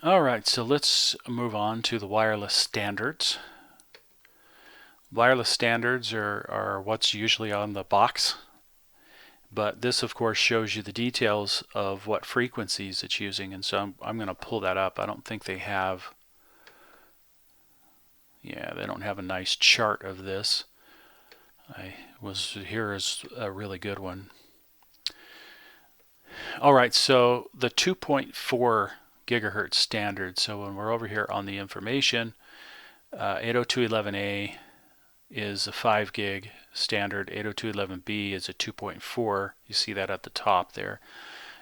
All right, so let's move on to the wireless standards. Wireless standards are what's usually on the box, but this of course shows you the details of what frequencies it's using, and so I'm going to pull that up. I don't think they have, yeah, they don't have a nice chart of this. Here is a really good one. All right, so the 2.4 gigahertz standard. So when we're over here on the information, 802.11a is a 5 gig standard. 802.11b is a 2.4. You see that at the top there.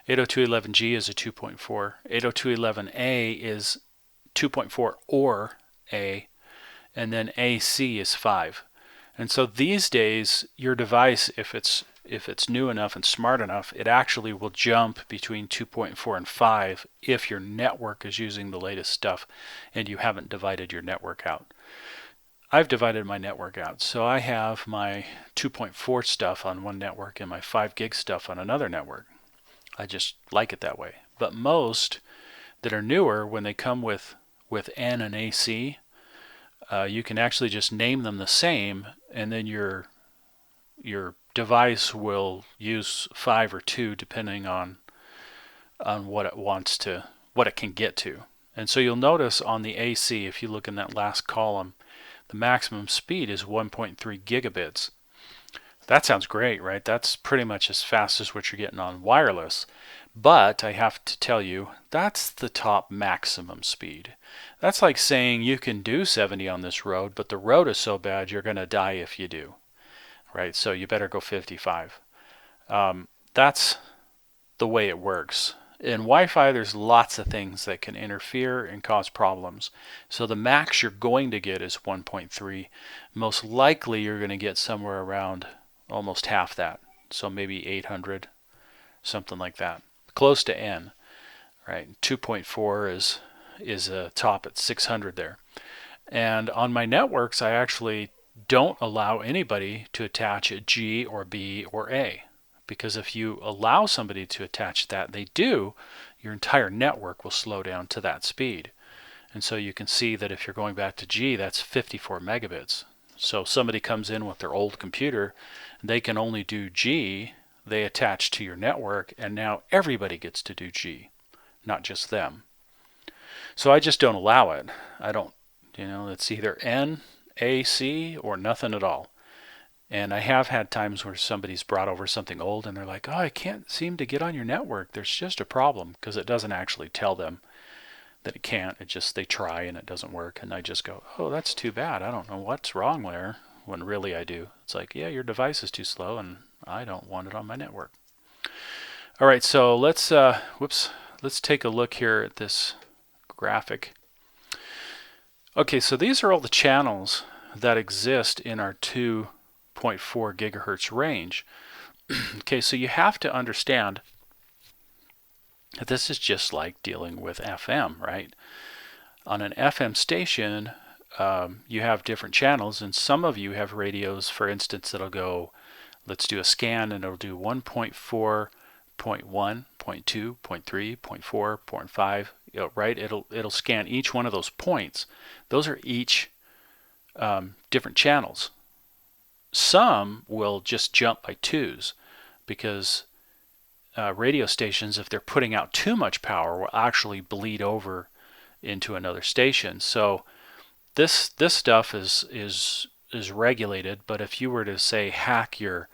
802.11g is a 2.4. 802.11a is 2.4 or A, and then AC is 5. And so these days, your device, if it's new enough and smart enough, it actually will jump between 2.4 and 5 if your network is using the latest stuff and you haven't divided your network out. I've divided my network out, so I have my 2.4 stuff on one network and my 5 gig stuff on another network. I just like it that way. But most that are newer, when they come with N and AC, you can actually just name them the same, and then your device will use 5 or 2 depending on what it wants to, what it can get to. And so you'll notice on the AC, if you look in that last column, the maximum speed is 1.3 gigabits. That sounds great, right? That's pretty much as fast as what you're getting on wireless. But I have to tell you, that's the top maximum speed. That's like saying you can do 70 on this road, but the road is so bad you're going to die if you do, right? So you better go 55. That's the way it works. In Wi-Fi, there's lots of things that can interfere and cause problems. So the max you're going to get is 1.3. Most likely you're going to get somewhere around almost half that. So maybe 800, something like that. Close to N, right? 2.4 is a top at 600 there. And on my networks, I actually don't allow anybody to attach a G or B or A. Because if you allow somebody to attach that, they do, your entire network will slow down to that speed. And so you can see that if you're going back to G, that's 54 megabits. So somebody comes in with their old computer, they can only do G, they attach to your network, and now everybody gets to do G, not just them. So I just don't allow it. I don't, it's either N, A, C, or nothing at all. And I have had times where somebody's brought over something old and they're like, oh, I can't seem to get on your network. There's just a problem, because it doesn't actually tell them that it can't. It just, they try and it doesn't work. And I just go, oh, that's too bad. I don't know what's wrong there, when really I do. It's like, yeah, your device is too slow and I don't want it on my network. All right, so let's take a look here at this graphic. Okay, so these are all the channels that exist in our 2.4 gigahertz range. Okay, so you have to understand that this is just like dealing with FM, right? On an FM station, you have different channels, and some of you have radios, for instance, that'll go, let's do a scan, and it'll do 1.4, 0.1, 0.2, 0.3, 0.4, 0.5, right? It'll scan each one of those points. Those are each different channels. Some will just jump by twos, because radio stations, if they're putting out too much power, will actually bleed over into another station. So this stuff is regulated. But if you were to say hack your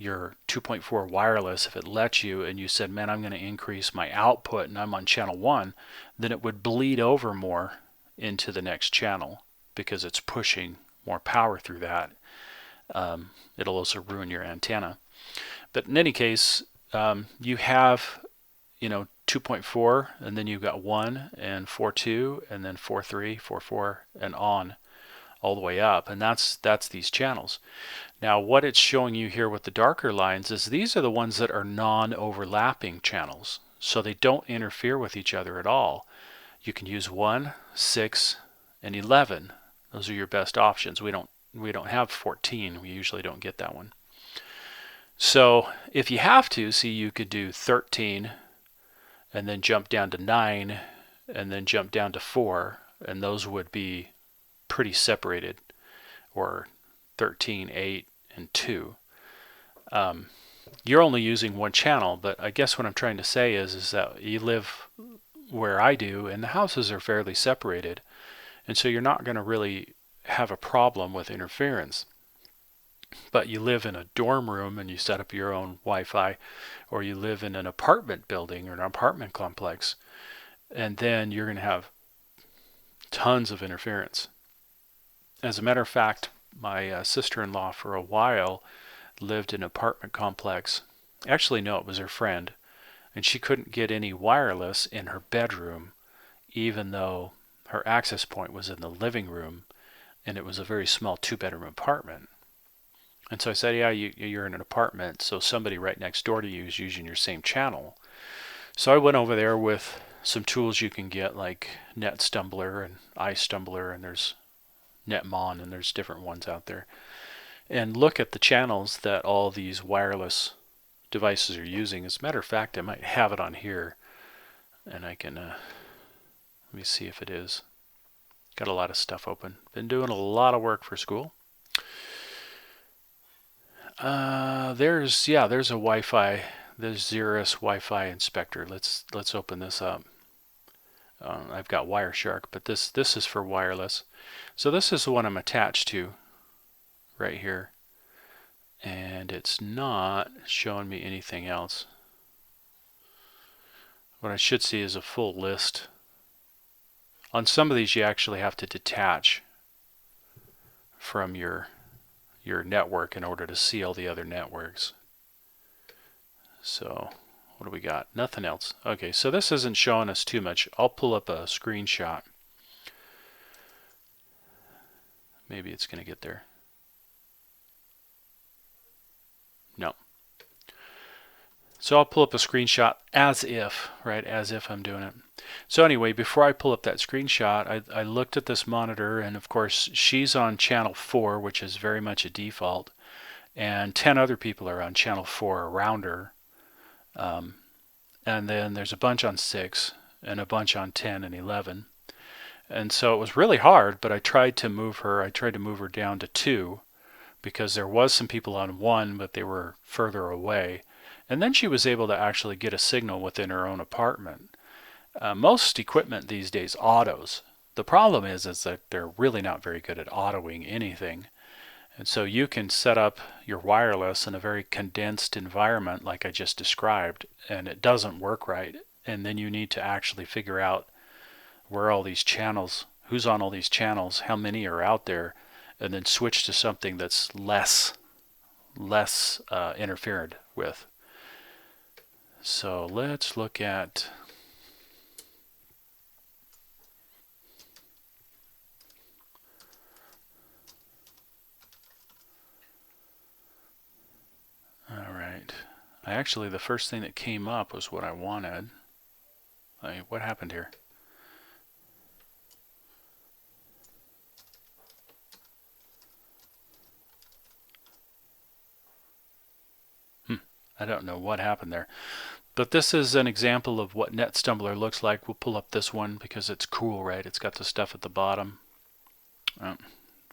2.4 wireless, if it lets you, and you said, man, I'm going to increase my output and I'm on channel 1, then it would bleed over more into the next channel because it's pushing more power through that. It'll also ruin your antenna. But in any case, you have 2.4, and then you've got 1 and 4.2, and then 4.3, 4.4, and on all the way up, and that's these channels. Now what it's showing you here with the darker lines is these are the ones that are non-overlapping channels, so they don't interfere with each other at all. You can use 1, 6, and 11. Those are your best options. We don't have 14. We usually don't get that one. So if you have to, see, you could do 13 and then jump down to 9 and then jump down to 4, and those would be pretty separated, or 13, 8, and 2. You're only using one channel, but I guess what I'm trying to say is that you live where I do, and the houses are fairly separated, and so you're not going to really have a problem with interference. But you live in a dorm room and you set up your own Wi-Fi, or you live in an apartment building or an apartment complex, and then you're going to have tons of interference. As a matter of fact, my sister-in-law for a while lived in an apartment complex. Actually, no, it was her friend, and she couldn't get any wireless in her bedroom, even though her access point was in the living room, and it was a very small 2-bedroom apartment. And so I said, yeah, you're in an apartment, so somebody right next door to you is using your same channel. So I went over there with some tools you can get, like NetStumbler and iStumbler, and there's Netmon, and there's different ones out there, and look at the channels that all these wireless devices are using. As a matter of fact, I might have it on here, and I can, let me see if it is. Got a lot of stuff open. Been doing a lot of work for school. There's a Wi-Fi, there's Xeris Wi-Fi inspector. Let's open this up. I've got Wireshark, but this is for wireless. So this is the one I'm attached to right here, and it's not showing me anything else. What I should see is a full list. On some of these you actually have to detach from your network in order to see all the other networks. So what do we got? Nothing else. Okay, so this isn't showing us too much. I'll pull up a screenshot. Maybe it's going to get there. No. So I'll pull up a screenshot as if, right, as if I'm doing it. So anyway, before I pull up that screenshot, I looked at this monitor, and of course she's on channel 4, which is very much a default, and 10 other people are on channel 4 around her. And then there's a bunch on 6 and a bunch on 10 and 11. And so it was really hard, but I tried to move her down to 2, because there was some people on 1, but they were further away. And then she was able to actually get a signal within her own apartment. Most equipment these days autos. The problem is that they're really not very good at autoing anything. And so you can set up your wireless in a very condensed environment like I just described, and it doesn't work right. And then you need to actually figure out where all these channels, who's on all these channels, how many are out there, and then switch to something that's less interfered with. So let's look at actually, the first thing that came up was what I wanted. What happened here? I don't know what happened there. But this is an example of what NetStumbler looks like. We'll pull up this one because it's cool, right? It's got the stuff at the bottom.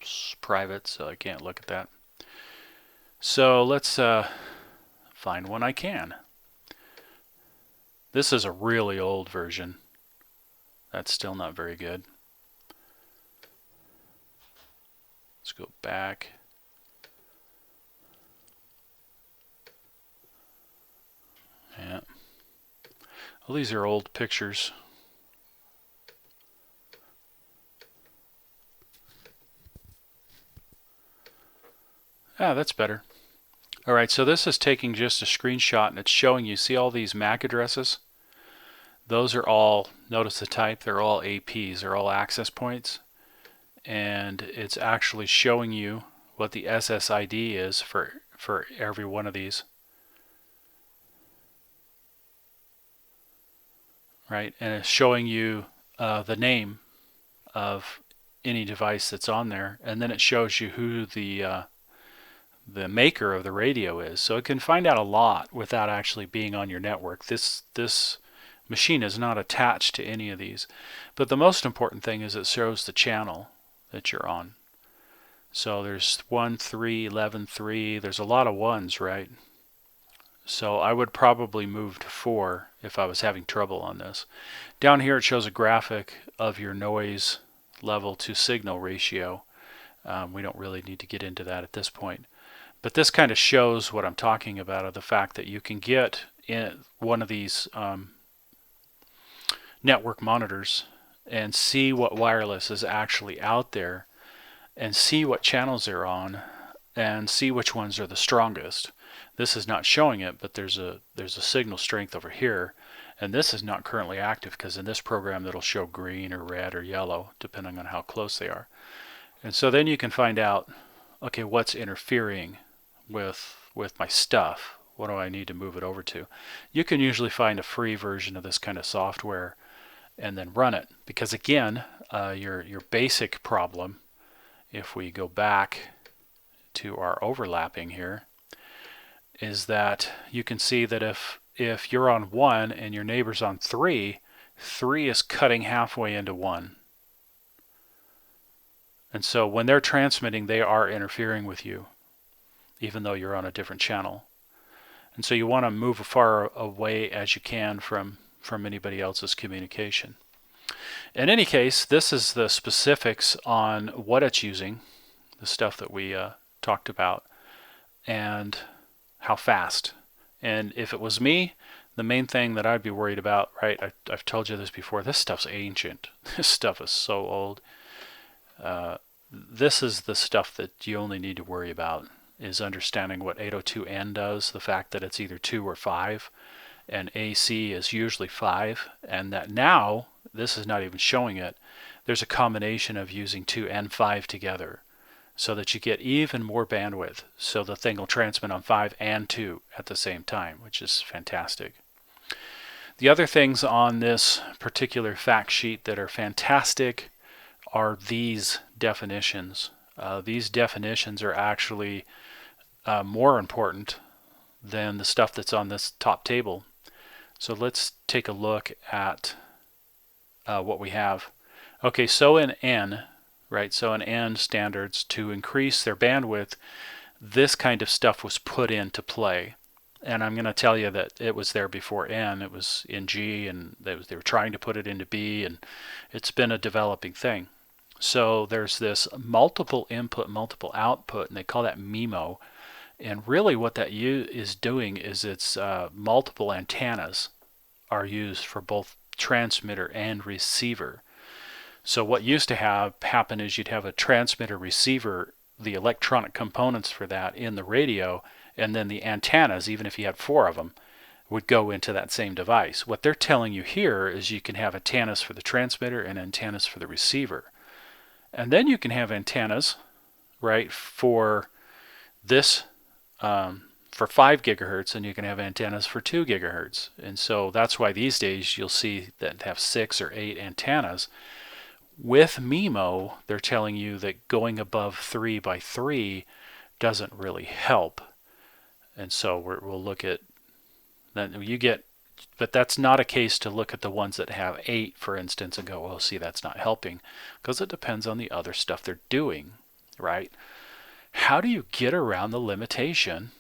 It's private, so I can't look at that. So let's find one I can. This is a really old version. That's still not very good. Let's go back. Yeah. Well, these are old pictures. Ah, that's better. All right, so this is taking just a screenshot, and it's showing you, see all these MAC addresses? Those are all, notice the type, they're all APs, they're all access points. And it's actually showing you what the SSID is for every one of these. Right, and it's showing you the name of any device that's on there, and then it shows you who the maker of the radio is. So it can find out a lot without actually being on your network. This machine is not attached to any of these. But the most important thing is it shows the channel that you're on. So there's 1, 3, 11, 3. There's a lot of ones, right? So I would probably move to 4 if I was having trouble on this. Down here it shows a graphic of your noise level to signal ratio. We don't really need to get into that at this point. But this kind of shows what I'm talking about, of the fact that you can get in one of these network monitors and see what wireless is actually out there, and see what channels they're on, and see which ones are the strongest. This is not showing it, but there's a signal strength over here, and this is not currently active because in this program it'll show green or red or yellow depending on how close they are. And so then you can find out, okay, what's interfering with my stuff. What do I need to move it over to? You can usually find a free version of this kind of software and then run it, because again, your basic problem, if we go back to our overlapping here, is that you can see that if you're on 1 and your neighbor's on 3, 3 is cutting halfway into 1. And so when they're transmitting, they are interfering with you, even though you're on a different channel. And so you want to move as far away as you can from anybody else's communication. In any case, this is the specifics on what it's using, the stuff that we talked about, and how fast. And if it was me, the main thing that I'd be worried about, right, I've told you this before, this stuff's ancient. This stuff is so old. This is the stuff that you only need to worry about, is understanding what 802N does, the fact that it's either 2 or 5, and AC is usually 5, and that now, this is not even showing it, there's a combination of using 2 and 5 together, so that you get even more bandwidth, so the thing will transmit on 5 and 2 at the same time, which is fantastic. The other things on this particular fact sheet that are fantastic are these definitions. These definitions are actually more important than the stuff that's on this top table. So let's take a look at what we have. Okay, so in N, right, so in N standards, to increase their bandwidth, this kind of stuff was put into play. And I'm going to tell you that it was there before N. It was in G, and they were trying to put it into B, and it's been a developing thing. So there's this multiple input, multiple output, and they call that MIMO. And really what that is doing is it's multiple antennas are used for both transmitter and receiver. So what used to happen is you'd have a transmitter receiver, the electronic components for that in the radio, and then the antennas, even if you had 4 of them, would go into that same device. What they're telling you here is you can have antennas for the transmitter and antennas for the receiver. And then you can have antennas, right, for this, for 5 gigahertz, and you can have antennas for 2 gigahertz. And so that's why these days you'll see that have 6 or 8 antennas. With MIMO, they're telling you that going above 3 by 3 doesn't really help. And so we'll look at that. You get, but that's not a case to look at the ones that have 8, for instance, and go, well, see, that's not helping, because it depends on the other stuff they're doing, right? How do you get around the limitation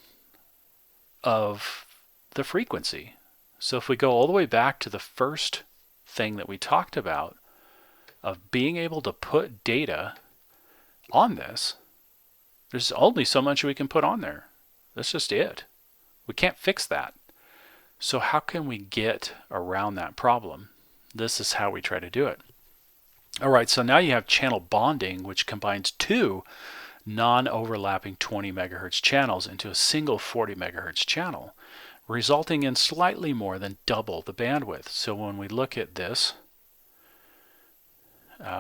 of the frequency? So if we go all the way back to the first thing that we talked about, of being able to put data on this, there's only so much we can put on there. That's just it. We can't fix that. So how can we get around that problem? This is how we try to do it. All right, so now you have channel bonding, which combines 2 non-overlapping 20 megahertz channels into a single 40 megahertz channel, resulting in slightly more than double the bandwidth. So when we look at this,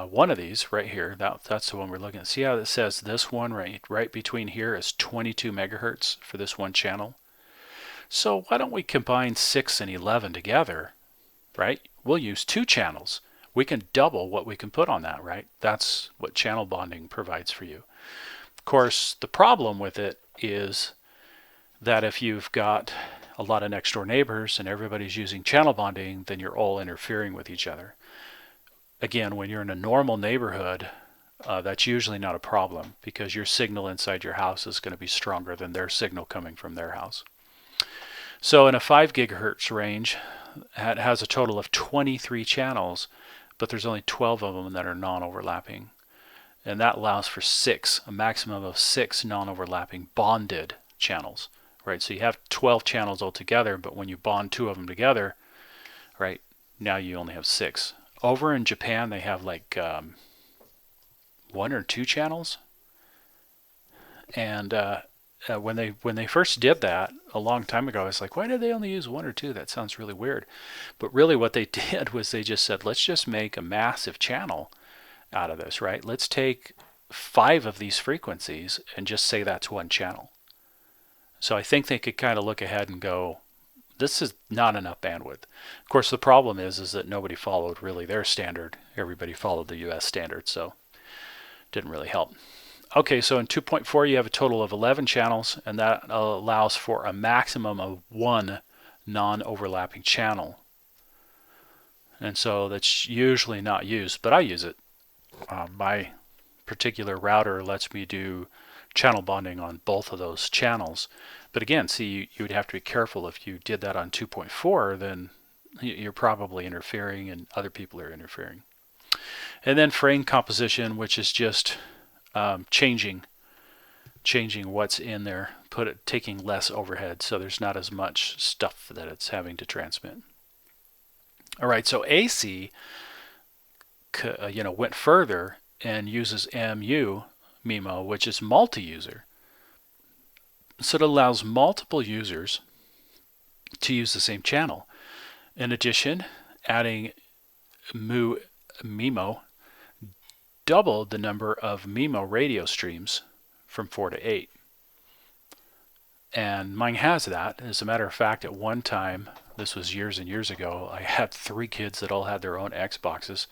one of these right here, that's the one we're looking at. See how it says this one right between here is 22 megahertz for this one channel? So why don't we combine 6 and 11 together, right? We'll use 2 channels. We can double what we can put on that, right? That's what channel bonding provides for you. Of course, the problem with it is that if you've got a lot of next door neighbors and everybody's using channel bonding, then you're all interfering with each other. Again, when you're in a normal neighborhood, that's usually not a problem because your signal inside your house is going to be stronger than their signal coming from their house. So in a 5 gigahertz range, it has a total of 23 channels, but there's only 12 of them that are non-overlapping. And that allows for a maximum of 6 non-overlapping bonded channels, right? So you have 12 channels altogether, but when you bond 2 of them together, right, now you only have 6. Over in Japan, they have like 1 or 2 channels. And when they first did that a long time ago, I was like, why did they only use 1 or 2? That sounds really weird. But really what they did was they just said, let's just make a massive channel out of this, right? Let's take 5 of these frequencies and just say that's 1 channel. So I think they could kind of look ahead and go, this is not enough bandwidth. Of course, the problem is that nobody followed really their standard. Everybody followed the US standard, so didn't really help. Okay, so in 2.4 you have a total of 11 channels, and that allows for a maximum of 1 non-overlapping channel. And so that's usually not used, but I use it. My particular router lets me do channel bonding on both of those channels. But again, see, you would have to be careful. If you did that on 2.4, then you're probably interfering and other people are interfering. And then frame composition, which is just changing what's in there, taking less overhead, so there's not as much stuff that it's having to transmit. All right, so AC went further and uses MIMO, which is multi-user. So it allows multiple users to use the same channel. In addition, adding MIMO doubled the number of MIMO radio streams from 4 to 8. And mine has that. As a matter of fact, at one time, this was years and years ago, I had 3 kids that all had their own Xboxes.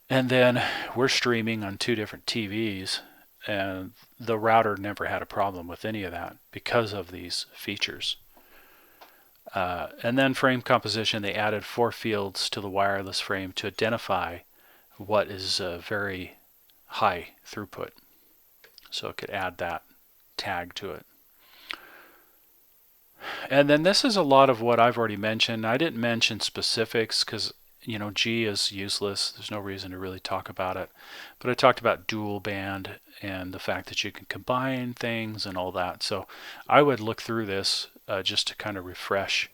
And then we're streaming on 2 different TVs, and the router never had a problem with any of that because of these features. And then frame composition, they added 4 fields to the wireless frame to identify what is very high throughput. So it could add that tag to it. And then this is a lot of what I've already mentioned. I didn't mention specifics because G is useless. There's no reason to really talk about it. But I talked about dual band and the fact that you can combine things and all that. So I would look through this just to kind of refresh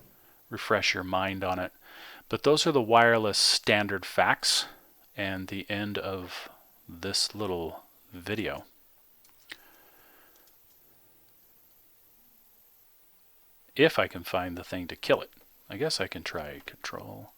your mind on it. But those are the wireless standard facts and the end of this little video. If I can find the thing to kill it. I guess I can try Control